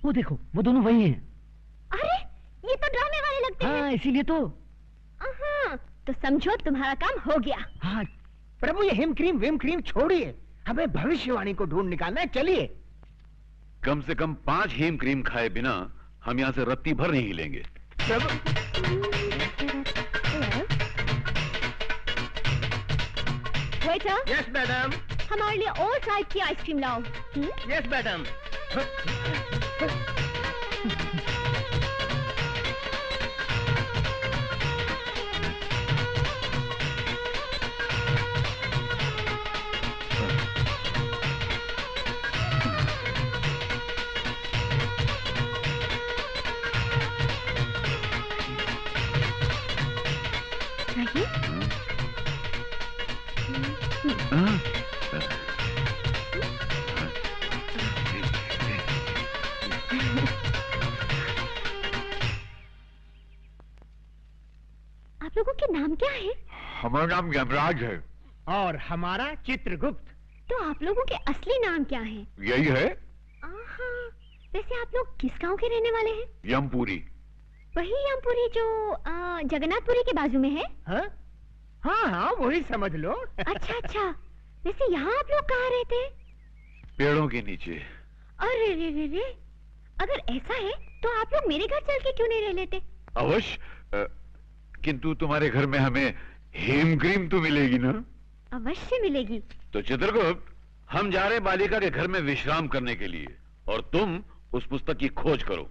वो देखो, वो दोनों वही हैं। अरे ये तो ड्रामे वाले लगते हैं। हाँ, इसीलिए तो। तो समझो तुम्हारा काम हो गया। हाँ प्रभु, ये हिम क्रीम विम क्रीम छोड़िए, हमें भविष्यवाणी को ढूंढ निकालना है। चलिए। कम से कम 5 हेम क्रीम खाए बिना हम यहाँ से रत्ती भर नहीं हिलेंगे। प्रभु। वेटर। Yes madam. हमारे लिए और टाइप की आइसक्रीम लाओ। Yes madam. आप लोगों के नाम क्या है? हमारा नाम यमराज है। और हमारा चित्रगुप्त। तो आप लोगों के असली नाम क्या है? यही है। वैसे आप लोग किस गांव के रहने वाले हैं? यमपुरी। वही यमपुरी जो जगन्नाथपुरी के बाजू में है? हाँ हाँ, वही समझ लो। अच्छा अच्छा। वैसे यहाँ आप लोग कहाँ रहते हैं? पेड़ों के नीचे। अरे रे रे रे, अगर ऐसा है तो आप लोग मेरे घर चल के क्यों नहीं रह लेते? अवश्य, किंतु तुम्हारे घर में हमें हेम क्रीम तो मिलेगी ना? अवश्य मिलेगी। तो चित्रगुप्त, हम जा रहे हैं बालिका के घर में विश्राम करने के लिए, और तुम उस पुस्तक की खोज करो।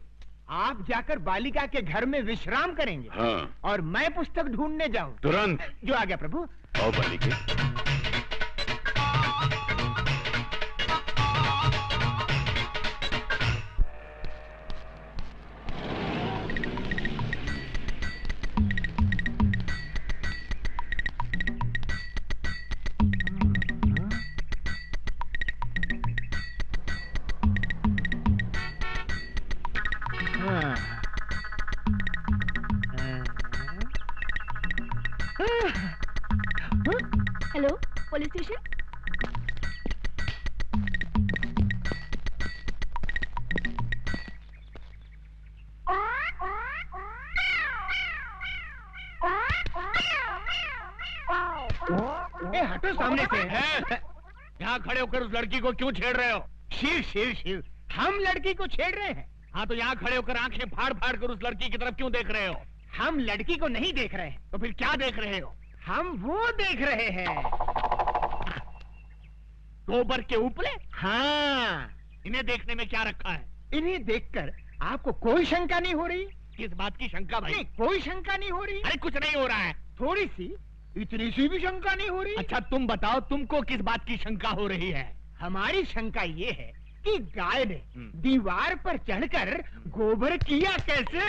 आप जाकर बालिका के घर में विश्राम करेंगे? हाँ। और मैं पुस्तक ढूंढने जाऊं? तुरंत। जो आ गया प्रभु। आओ बालिके। Hello, police station. हटो सामने से। यहाँ खड़े होकर उस लड़की को क्यों छेड़ रहे हो? शिव शिव शिव, हम लड़की को छेड़ रहे हैं। हाँ, तो यहाँ खड़े होकर आंखें फाड़ फाड़ कर उस लड़की की तरफ क्यों देख रहे हो? हम लड़की को नहीं देख रहे हैं। तो फिर क्या देख रहे हो? हम वो देख रहे हैं। गोबर के उपले? हाँ। इन्हें देखने में क्या रखा है? इन्हें देखकर आपको कोई शंका नहीं हो रही? किस बात की शंका भाई? नहीं, कोई शंका नहीं हो रही। अरे कुछ नहीं हो रहा है। थोड़ी सी, इतनी सी भी शंका नहीं हो रही। अच्छा तुम बताओ, तुमको किस बात की शंका हो रही है? हमारी शंका ये है कि गाय ने दीवार पर चढ़कर गोबर किया कैसे?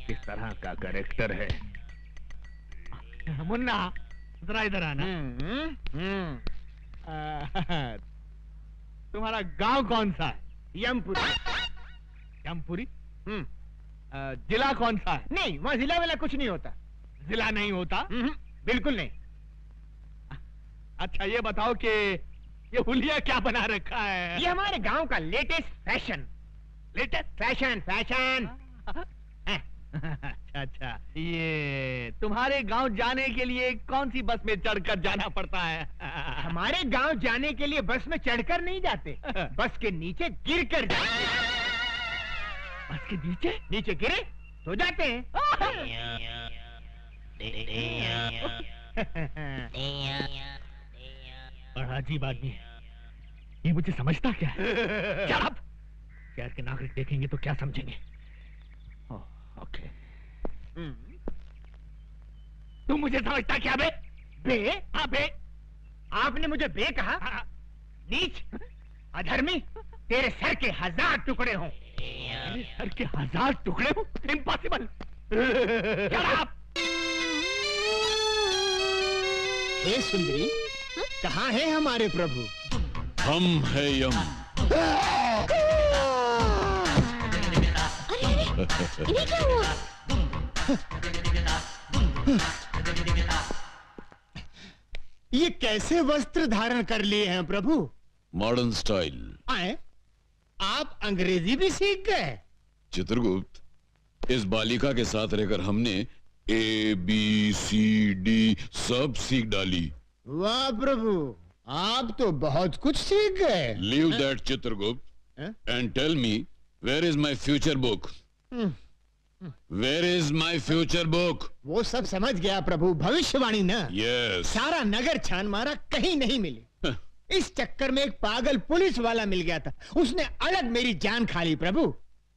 किस तरह का कैरेक्टर है? मुन्ना, जरा इधर आना। तुम्हारा गांव कौन सा है? यमपुरी। यमपुरी? जिला कौन सा है? नहीं, वहाँ जिला वाला कुछ नहीं होता। जिला नहीं होता? बिल्कुल नहीं। अच्छा ये बताओ कि ये हुलिया क्या बना रखा है? ये हमारे गांव का latest fashion. Latest fashion fashion. अच्छा अच्छा, ये तुम्हारे गांव जाने के लिए कौन सी बस में चढ़कर जाना पड़ता है? हमारे गांव जाने के लिए बस में चढ़कर नहीं जाते, बस के नीचे गिर कर जाते। बस के नीचे? नीचे गिरे तो जाते हैं। बड़ा अजीब आदमी है ये, मुझे समझता क्या है? शहर के नागरिक देखेंगे तो क्या समझेंगे? ओके। तुम मुझे समझता क्या बे? बे? हाँ बे। आपने मुझे बे कहा? नीच, अधर्मी, तेरे सर के 1000 टुकड़े हों। मेरे सर के 1000 टुकड़े हों? इम्पॉसिबल। हे सुंदरी, कहाँ है हमारे प्रभु? हम है यम। इन्हें क्या हुआ? ये कैसे वस्त्र धारण कर लिए हैं प्रभु? Modern style. आए? आप अंग्रेजी भी सीख गए? चित्रगुप्त, इस बालिका के साथ रहकर हमने ABCD सब सीख डाली। वाह प्रभु, आप तो बहुत कुछ सीख गए। Leave that Chitragupta and tell me, where is my future book? Where is my future book? वो सब समझ गया प्रभु, भविष्यवाणी ना। यस। सारा नगर छान मारा, कहीं नहीं मिली। इस चक्कर में एक पागल पुलिस वाला मिल गया था, उसने अलग मेरी जान खा ली प्रभु।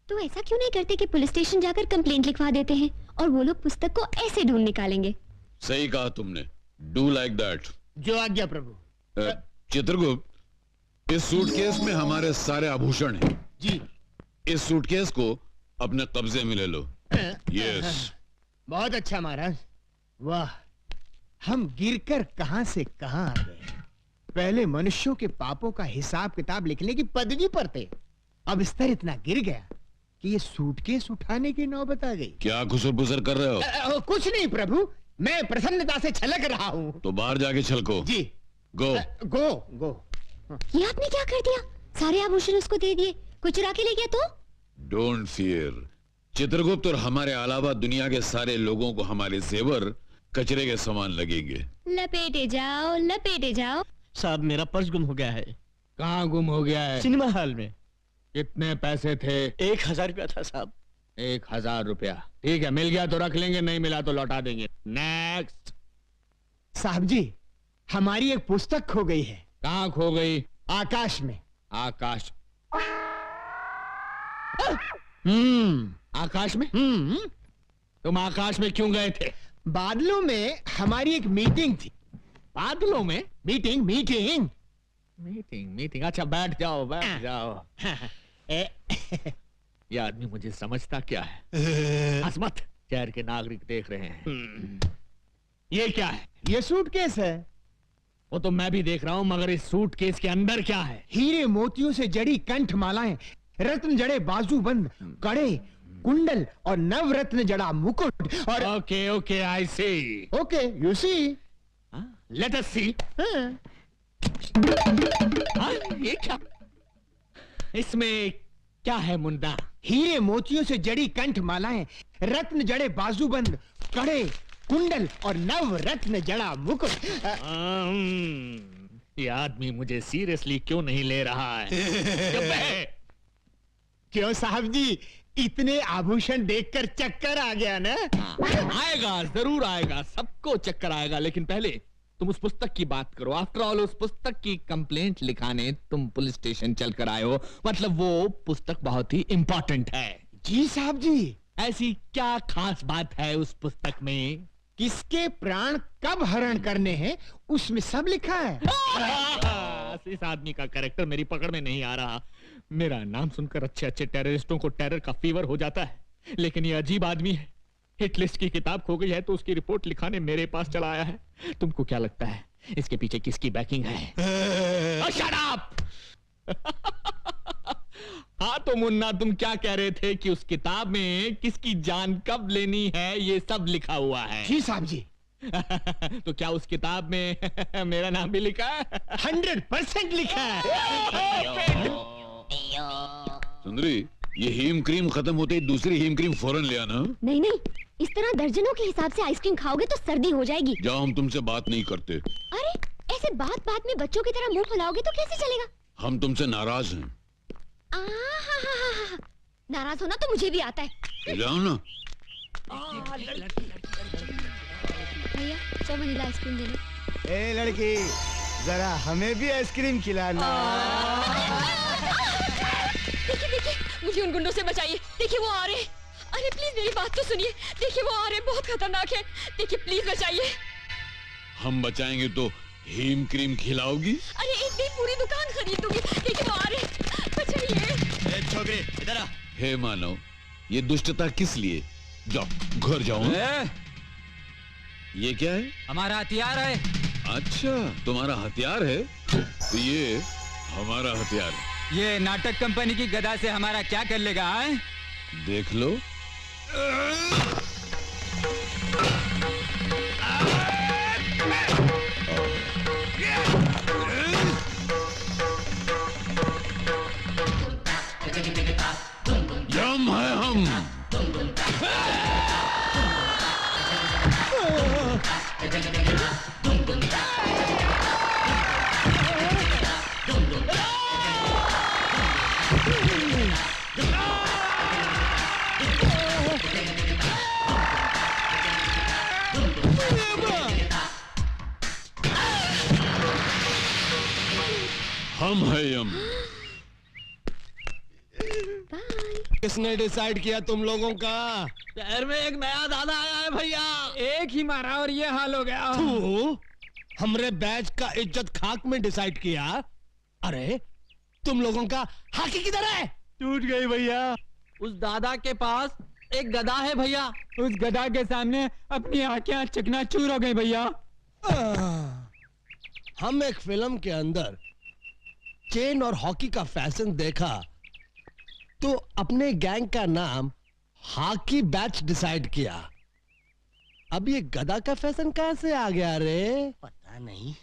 तो ऐसा क्यों नहीं करते कि पुलिस स्टेशन जाकर कंप्लेंट लिखवा देते हैं और वो लोग पुस्तक को ऐसे ढूंढ निकालेंगे। सही कहा तुमने, डू लाइक दैट। जो आज्ञा प्रभु। चित्रगुप्त, इस सूटकेस में हमारे सारे आभूषण हैं। जी। इस सूटकेस को अपने कब्जे में ले लो। यस। बहुत अच्छा महाराज। वाह, हम गिरकर कहां से कहां आ गए। पहले मनुष्यों के पापों का हिसाब किताब लिखने की पदवी पर थे, अब स्तर इतना गिर गया कि ये सूटकेस उठाने की नौबत आ गई। क्या खुसर-पुसर कर रहे हो? कुछ नहीं प्रभु, मैं प्रसन्नता से छलक रहा हूँ। तो बाहर जाके छलको। जी। गो। गो गो। ये आपने क्या कर दिया? सारे आभूषण उसको दे दिए, कुछ चुरा के ले गया तो? डोंट फियर चित्रगुप्त, और हमारे अलावा दुनिया के सारे लोगों को हमारे जेवर कचरे के समान लगेंगे। लपेटे जाओ, लपेटे जाओ। साहब, मेरा पर्स गुम हो गया है। कहाँ गुम हो गया है? सिनेमा हॉल में। कितने पैसे थे? 1000 रुपया था साहब। 1000 रुपया, ठीक है, मिल गया तो रख लेंगे, नहीं मिला तो लौटा देंगे। नेक्स्ट। साहब जी, हमारी एक पुस्तक खो गई है। कहाँ खो गई? आकाश में। आकाश? हम्म। आकाश में? तुम आकाश में क्यों गए थे? बादलों में हमारी एक मीटिंग थी। बादलों में? मीटिंग मीटिंग मीटिंग मीटिंग, अच्छा बैठ जाओ, बैठ जाओ। ये आदमी मुझे समझता क्या है? हंस मत, शहर के नागरिक देख रहे हैं। ये क्या है? ये सूटकेस है। वो तो मैं भी देख रहा हूँ, मगर इस सूटकेस के अंदर क्या है? हीरे मोतियों से जड़ी कंठ मालाएं, रत्न जड़े बाजूबंद, कड़े, कुंडल और नवरत्न जड़ा मुकुट और okay okay, I see. Okay, you see. Let us see. ये क्या? इसमें क्या है मुन्ना? हीरे मोतियों से जड़ी कंठ मालाएं, रत्न जड़े बाजूबंद, कड़े, कुंडल और नवरत्न जड़ा मुकुट। ये आदमी मुझे सीरियसली क्यों नहीं ले रहा है? क्यों साहब जी, इतने आभूषण देखकर चक्कर आ गया ना? आएगा, जरूर आएगा, सबको चक्कर आएगा, लेकिन पहले तुम उस पुस्तक की बात करो। आफ्टर ऑल उस पुस्तक की कंप्लेंट लिखाने तुम पुलिस स्टेशन चलकर आए हो, मतलब वो पुस्तक बहुत ही इंपॉर्टेंट है। जी साहब जी। ऐसी क्या खास बात है उस पुस्तक में? किसके प्राण कब हरण करने हैं, उसमें सब लिखा है। इस आदमी का कैरेक्टर मेरी पकड़ में नहीं आ रहा। मेरा नाम सुनकर अच्छे अच्छे टेररिस्टों को टेरर का फीवर हो जाता है, लेकिन ये अजीब आदमी है। हिट लिस्ट की किताब खो गई है तो उसकी रिपोर्ट लिखाने मेरे पास चला आया है। तुमको क्या लगता है इसके पीछे किसकी बैकिंग है? Shut up! हाँ तो मुन्ना, तुम क्या कह रहे थे कि उस किताब में किसकी जान कब लेनी है ये सब लिखा हुआ है? जी साहब जी। तो क्या उस किताब में मेरा नाम भी लिखा है? 100% लिखा है। सुंदरी, ये हीम क्रीम खत्म होते ही दूसरी हीम क्रीम फौरन ले आना। नहीं नहीं, इस तरह दर्जनों के हिसाब से आइसक्रीम खाओगे तो सर्दी हो जाएगी। जाओ, हम तुमसे बात नहीं करते। अरे ऐसे बात बात में बच्चों की तरह मुंह फुलाओगे तो कैसे चलेगा? हम तुमसे नाराज हैं। नाराज होना तो मुझे भी आता है। ले जाओ ना। भैया 100 वनीला आइसक्रीम दे दो। ए लड़की, जरा हमें भी आइसक्रीम खिलाना। देखिए देखिए, मुझे उन गुंडों से बचाइए। देखिए वो आ रहे हैं। अरे प्लीज मेरी बात तो सुनिए। देखिए वो आ रहे हैं, बहुत खतरनाक है। देखिए प्लीज बचाइए। हम बचाएंगे तो हीम क्रीम खिलाओगी? अरे एक नहीं, पूरी दुकान खरीद दूंगी। देखिए वो आ रहे हैं, बचाइए। छोकरे इधर आ। हे मानव, ये दुष्टता किस लिए? जाओ घर जाओ। ये क्या है? हमारा हथियार है। अच्छा, तुम्हारा हथियार है? तो ये हमारा हथियार है। ये नाटक कंपनी की गदा से हमारा क्या कर लेगा? देख लो, यम है हम। हम है यम। किसने डिसाइड किया तुम लोगों का? शहर में एक नया दादा आया है भैया। एक ही मारा और ये हाल हो गया। तू हमरे बैच का इज्जत खाक में डिसाइड किया। अरे तुम लोगों का हाकी किधर है? टूट गई भैया। उस दादा के पास एक गदा है भैया। उस गधा के सामने अपनी आंखें चकनाचूर हो गई भैया। हम एक फिल्म के अंदर चेन और हॉकी का फैशन देखा तो अपने गैंग का नाम हॉकी बैच डिसाइड किया। अब ये गधा का फैशन कहां से आ गया रे? पता नहीं।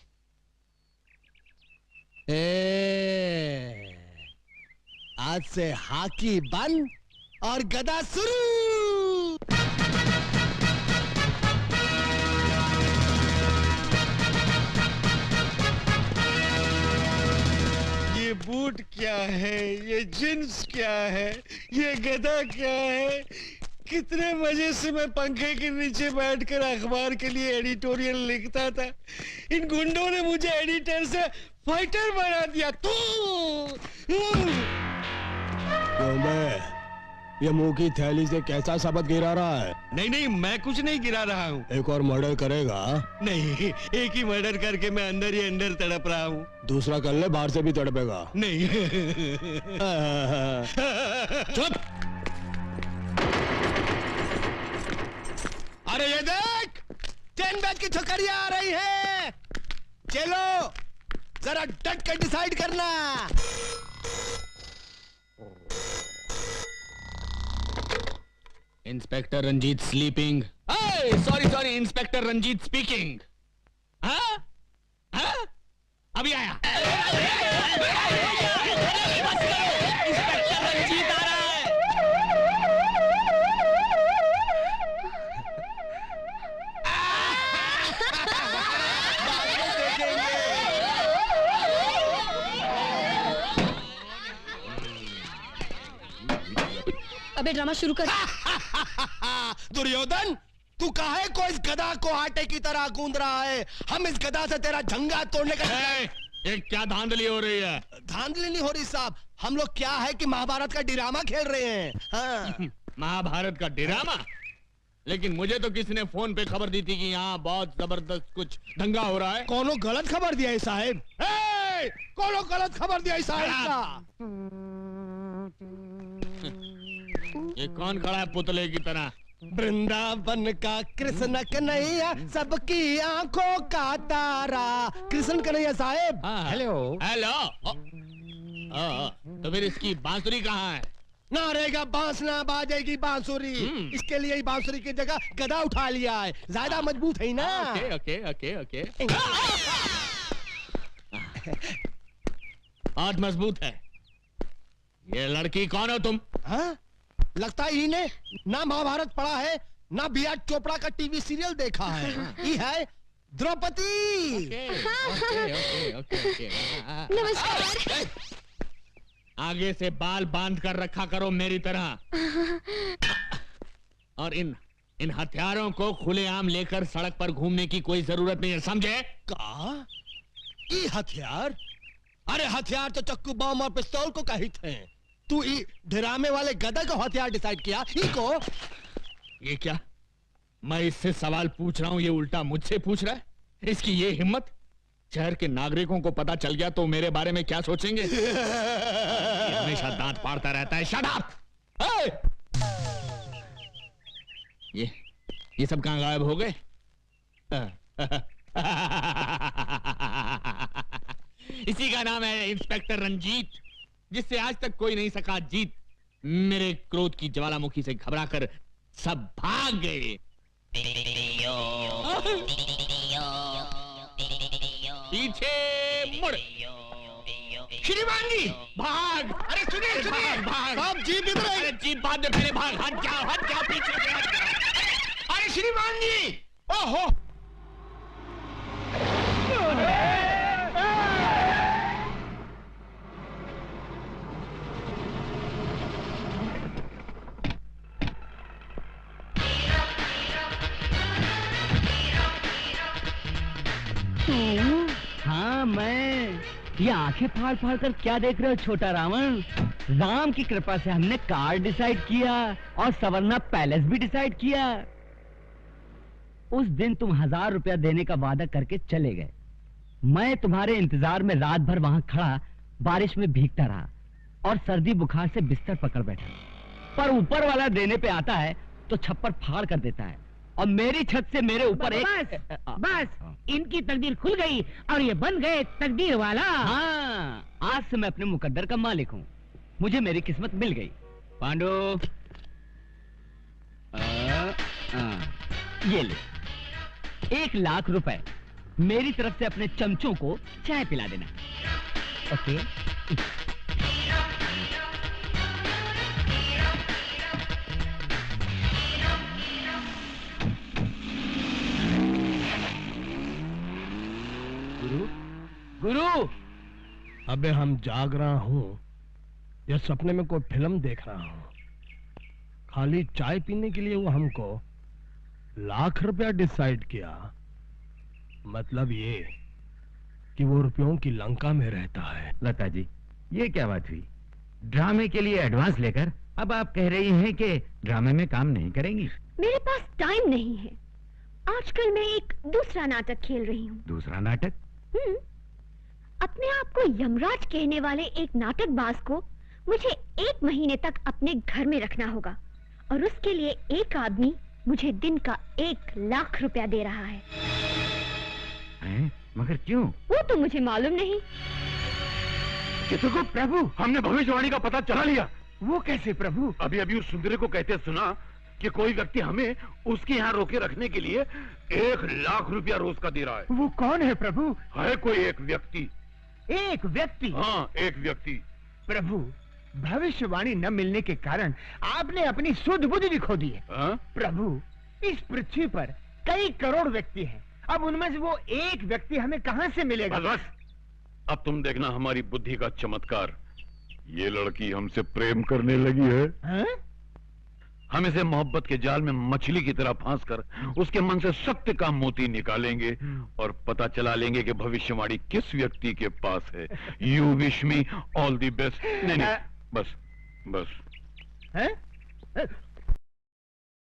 आज से हॉकी बंद और गधा शुरू। ये बूट क्या है, ये जींस क्या है, ये गधा क्या है? कितने मजे से मैं पंखे के नीचे बैठकर अखबार के लिए एडिटोरियल लिखता था। इन गुंडों ने मुझे एडिटर से फाइटर बना दिया। क्यों बे? ये मुंह की थैली से कैसा शब्द गिरा रहा है? नहीं नहीं, मैं कुछ नहीं गिरा रहा हूँ। एक और मर्डर करेगा? नहीं, एक ही मर्डर करके मैं अंदर ही अंदर तड़प रहा हूँ। दूसरा कर ले, बाहर से भी तड़पेगा। नहीं। चुप। अरे ये देख, 10 बैच की छोकरियां आ रही है। चलो जरा डट कर डिसाइड करना। Inspector Ranjeet sleeping. Sorry inspector Ranjeet speaking. हाँ? हाँ? अभी आया। इंस्पेक्टर रंजीत आ रहा है। अबे ड्रामा शुरू कर। दुर्योधन, तू काहे को इस गधा को आटे की तरह गूंद रहा है? हम इस गधा से तेरा झंगा तोड़ने का। ये क्या धांधली हो रही है? धांधली नहीं हो रही साहब, हम लोग क्या है कि महाभारत का ड्रामा खेल रहे हैं। हाँ। महाभारत का ड्रामा? लेकिन मुझे तो किसी ने फोन पे खबर दी थी कि यहाँ बहुत जबरदस्त कुछ दंगा हो रहा है। कोनो गलत खबर दिया है साहब। कोनो गलत खबर दिया है साहब। ये कौन खड़ा है पुतले की तरह? वृंदावन का कृष्ण कन्हैया, सबकी आंखों का तारा। कृष्ण कन्हैया साहब। Hello hello. तो फिर इसकी बांसुरी कहाँ है? ना रहेगा बांस ना बाजेगी बांसुरी। इसके लिए ही बांसुरी की जगह गधा उठा लिया है, ज्यादा मजबूत है ना। Okay okay okay okay. बहुत मजबूत है। ये लड़की कौन हो तुम? हाँ? लगता ही ने ना महाभारत पढ़ा है, ना बी.आर. चोपड़ा का टीवी सीरियल देखा है। ये है द्रौपदी। नमस्कार। आगे से बाल बांध कर रखा करो मेरी तरह। और इन हथियारों को खुलेआम लेकर सड़क पर घूमने की कोई जरूरत नहीं है, समझे? का? ये हथियार? अरे हथियार तो चक्कू, बम और पिस्तौल को कही थे। तू ड्रामे वाले गधा को हथियार डिसाइड किया? इको? ये क्या? मैं इससे सवाल पूछ रहा हूं, ये उल्टा मुझसे पूछ रहा है। इसकी ये हिम्मत! शहर के नागरिकों को पता चल गया तो मेरे बारे में क्या सोचेंगे? ये हमेशा दांत फाड़ता रहता है। Shut up! ये सब कहां गायब हो गए? इसी का नाम है इंस्पेक्टर रंजीत, जिससे आज तक कोई नहीं सका जीत। मेरे क्रोध की ज्वालामुखी से घबराकर सब भाग गए। पीछे मुड़। श्रीमान जी भाग। अरे सुनिए सुनिए भाग। साहब जीप इधर अरे जीप बाद में, पहले भाग। हट जाओ पीछे से हट जाओ। अरे श्रीमान जी ओहो हाँ मैं। ये आंखें फाड़ फाड़ कर क्या देख रहे हो छोटा रावण? राम की कृपा से हमने कार डिसाइड किया और सवर्णा पैलेस भी डिसाइड किया। उस दिन तुम 1000 रुपया देने का वादा करके चले गए। मैं तुम्हारे इंतजार में रात भर वहां खड़ा बारिश में भीगता रहा और सर्दी बुखार से बिस्तर पकड़ बैठा। पर ऊपर वाला देने पे आता है तो छप्पर फाड़ कर देता है और मेरी छत से मेरे ऊपर बस इनकी तकदीर खुल गई और ये बन गए तकदीर वाला। हाँ, आज से मैं अपने मुकद्दर का मालिक हूँ। मुझे मेरी किस्मत मिल गई। पांडु ये ले 1 लाख रुपए मेरी तरफ से अपने चमचों को चाय पिला देना। ओके? गुरु अबे हम जाग रहा हूँ या सपने में कोई फिल्म देख रहा हूँ? खाली चाय पीने के लिए वो हमको 1 लाख रुपया डिसाइड किया। मतलब ये कि वो रुपयों की लंका में रहता है। लता जी ये क्या बात हुई? ड्रामे के लिए एडवांस लेकर अब आप कह रही हैं कि ड्रामे में काम नहीं करेंगी? मेरे पास टाइम नहीं है। आजकल मैं एक दूसरा नाटक खेल रही हूँ। दूसरा नाटक? अपने आप को यमराज कहने वाले एक नाटकबाज को मुझे 1 महीने तक अपने घर में रखना होगा और उसके लिए एक आदमी मुझे दिन का 1 लाख रुपया दे रहा है। मगर क्यों? वो तो मुझे मालूम नहीं। चित्रगुप्त प्रभु, हमने भविष्यवाणी का पता चला लिया। वो कैसे प्रभु? अभी अभी उस सुंदरी को कहते सुना कि कोई व्यक्ति हमें उसके यहाँ रोके रखने के लिए 1 लाख रुपया रोज का दे रहा है। वो कौन है प्रभु? है कोई एक व्यक्ति। एक व्यक्ति? हाँ, एक व्यक्ति। प्रभु भविष्यवाणी न मिलने के कारण आपने अपनी सुध बुद्धि भी खो दी है। हाँ? प्रभु इस पृथ्वी पर कई करोड़ व्यक्ति हैं। अब उनमें से वो एक व्यक्ति हमें कहां से मिलेगा? बस अब तुम देखना हमारी बुद्धि का चमत्कार। ये लड़की हमसे प्रेम करने लगी है। हाँ? हम इसे मोहब्बत के जाल में मछली की तरह फांस कर उसके मन से सत्य का मोती निकालेंगे और पता चला लेंगे कि भविष्यवाणी किस व्यक्ति के पास है। You wish me all the best. नहीं, बस बस। हैं?